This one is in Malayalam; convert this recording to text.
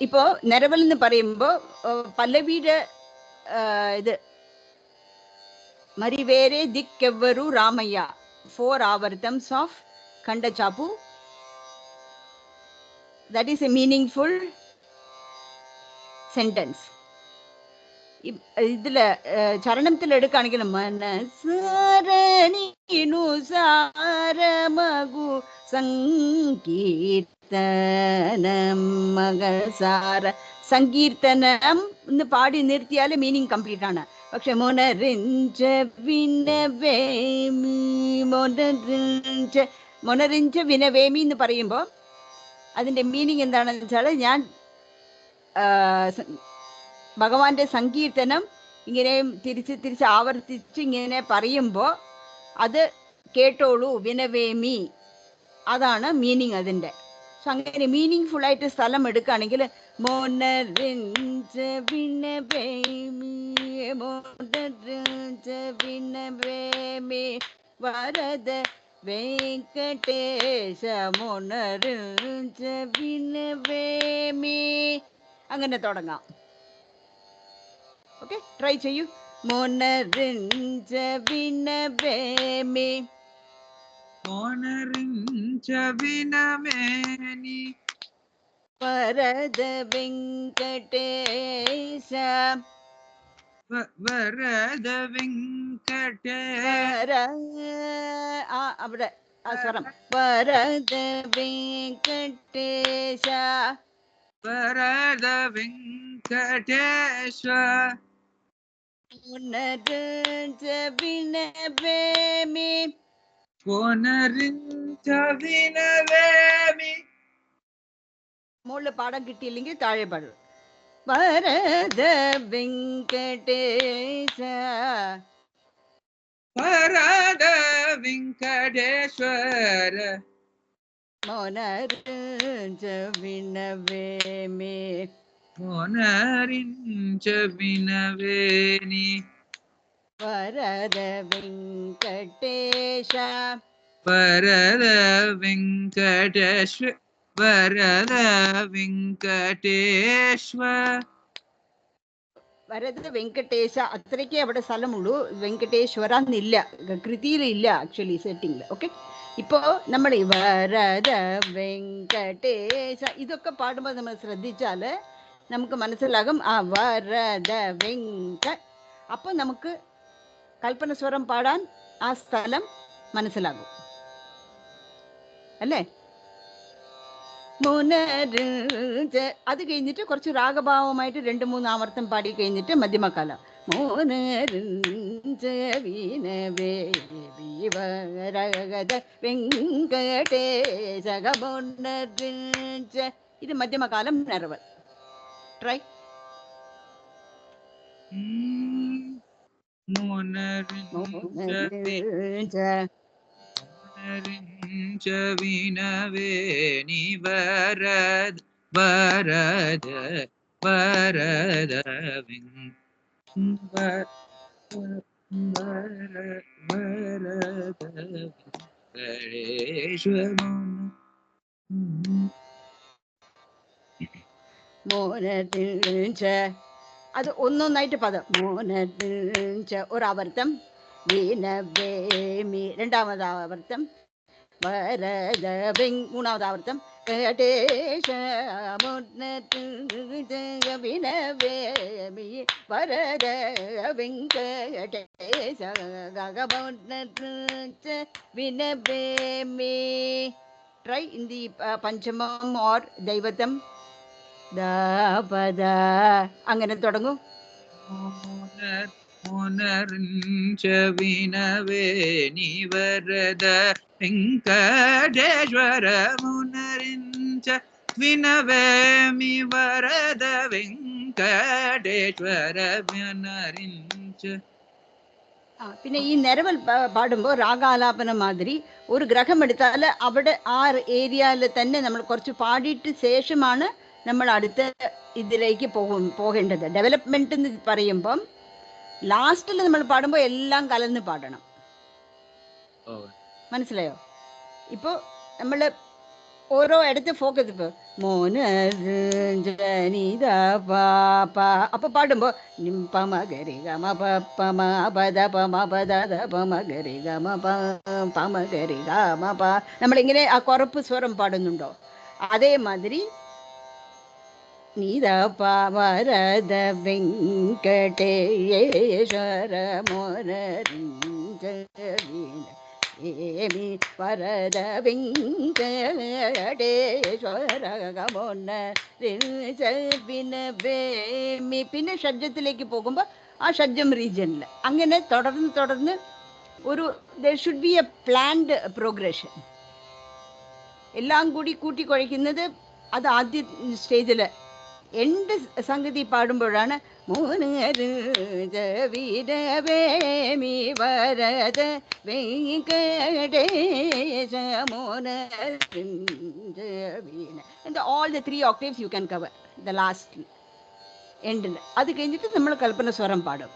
ഇപ്പോ നിരവൽ എന്ന് പറയുമ്പോ പല്ലവിയുടെ ഇത് മരിവേരെ ദിക്കെവ്വരു രാമയ്യ 4 ആവർത്തംസ് ഓഫ് കണ്ടചാപ്പു. That is a meaningful sentence. ഇതില് ചരണത്തിൽ എടുക്കുകയാണെങ്കിൽ മനസ്സരണിനുസാരമഗു സങ്കീർത്തനം മകസാര. സങ്കീർത്തനം എന്ന് പാടി നിർത്തിയാൽ മീനിങ് കംപ്ലീറ്റ് ആണ്. പക്ഷെ മൊനറിഞ്ച വിനവേമി മൊനറിഞ്ച വിനവേമി എന്ന് പറയുമ്പോൾ അതിൻ്റെ മീനിങ് എന്താണെന്ന് വെച്ചാൽ ഞാൻ ഭഗവാന്റെ സങ്കീർത്തനം ഇങ്ങനെ തിരിച്ച് ആവർത്തിച്ച് ഇങ്ങനെ പറയുമ്പോൾ അത് കേട്ടോളൂ, വിനവേമി, അതാണ് മീനിങ് അതിൻ്റെ. സോ അങ്ങനെ മീനിങ് ഫുള്ളായിട്ട് സ്ഥലം എടുക്കുകയാണെങ്കിൽ വരദ വെങ്കടേശ മൊനറിഞ്ച വിനവേമി, അങ്ങനെ തുടങ്ങാം. ഓക്കെ, ട്രൈ ചെയ്യൂ. മൊനറിഞ്ച വിനവേമി മൊനറിഞ്ച വിനവേനി വരദ വെങ്കടേശ വരദ വെങ്കടേശ. അവിടെ ആ സ്വരം വരദ വെങ്കടേശ വരദ വെങ്കടേശ പുനരുഞ്ച വിനവേമി പുനരുഞ്ച വിനവേമി. മുകളിൽ പാഠം കിട്ടിയില്ലെങ്കിൽ താഴെ പാടും. വരദ വെങ്കടേശ വരദ വെങ്കടേശ്വര മൊനറിഞ്ച വിനവേമി മൊനറിഞ്ച വിനവേനി വരദ വെങ്കടേശ വരദ വെങ്കടേശ്വര വരദ വെങ്കടേശ്വര വരദ വെങ്കടേശ അത്രയ്ക്കേ അവിടെ സ്ഥലമുള്ളൂ. വെങ്കടേശ്വര എന്നില്ല, കൃതിയിലില്ല ആക്ച്വലി സെറ്റിംഗിൽ. ഓക്കെ, ഇപ്പോൾ നമ്മൾ ഈ വരദ വെങ്കടേശ ഇതൊക്കെ പാടുമ്പോൾ നമ്മൾ ശ്രദ്ധിച്ചാൽ നമുക്ക് മനസ്സിലാകും ആ വരദ വെങ്ക. അപ്പോൾ നമുക്ക് കൽപ്പന സ്വരം പാടാൻ ആ സ്ഥലം മനസ്സിലാകും അല്ലേ? മുനറിഞ്ച അത് കഴിഞ്ഞിട്ട് കുറച്ച് രാഗഭാവമായിട്ട് 2-3 ആവർത്തം പാടി കഴിഞ്ഞിട്ട് മധ്യമകാലം മുനറിഞ്ച വിനവേമി വരദ വെങ്കടേശ മുനറിഞ്ച. ഇത് മധ്യമകാലം നിറവൽ. ട്രൈ. മുനറിഞ്ച വിനവേനി വരദ വരദ വരദ വരദ മോനറിഞ്ച അത് ഒന്നൊന്നായിട്ട് പദം. മോനറിഞ്ച ഒരാവർത്തം, വിനവേമി രണ്ടാമത് ആവർത്തം, വരദ മൂന്നാമത് ആവർത്തം, കടേശ വിനവേമി വരദ വെങ്കടേശ വിനവേമി. Try in the panchamam or daivatam ദാപദ. അങ്ങനെ തുടങ്ങും. മുനറിഞ്ച വിനവേനി വരദ വെങ്കടേശ്വര മുനറിഞ്ച വിനവേമി വരദ വെങ്കടേശ്വര മുനറിഞ്ച. പിന്നെ ഈ നിരവൽ പാടുമ്പോൾ രാഗാലാപന മാതിരി ഒരു ഗ്രഹം എടുത്താൽ അവിടെ ആ ഏരിയയിൽ തന്നെ നമ്മൾ കുറച്ച് പാടിയിട്ട് ശേഷമാണ് നമ്മൾ അടുത്ത ഇതിലേക്ക് പോകേണ്ടത്. ഡെവലപ്മെന്റ് എന്ന് പറയുമ്പം ലാസ്റ്റിൽ നമ്മൾ പാടുമ്പോൾ എല്ലാം കലർന്ന് പാടണം. മനസ്സിലായോ? ഇപ്പോൾ നമ്മൾ ഓരോ ഇടത്ത് ഫോക്കസ്. ഇപ്പോൾ മോനീത പാ അപ്പൊ പാടുമ്പോ പമഗരി ഗമ പമ പദ പമ പദ പമഗരി ഗമ പമഗരി ഗമ പ. നമ്മളിങ്ങനെ ആ കുറപ്പ് സ്വരം പാടുന്നുണ്ടോ? അതേമാതിരി നീത വരദ വെങ്കടേശ്വര മോനരിഞ്ച ഏമി വരദ വെങ്കടേശ്വര മോനരിഞ്ച പിന്നെ ഷഡ്ജത്തിലേക്ക് പോകുമ്പോൾ ആ ഷഡ്ജം റീജിയനിൽ അങ്ങനെ തുടർന്ന് ഒരു there should be a planned progression. എല്ലാം കൂടി കൂട്ടി കുഴയ്ക്കുന്നത് അത് ആദ്യ സ്റ്റേജിൽ. എൻഡ് സംഗതി പാടുമ്പോഴാണ് മോനരവേമി Varada Venkatesha മോനരവീണ. And all the 3 octaves you can cover the last എൻഡിൽ. അത് കഴിഞ്ഞിട്ട് നമ്മൾ കൽപ്പന സ്വരം പാടും.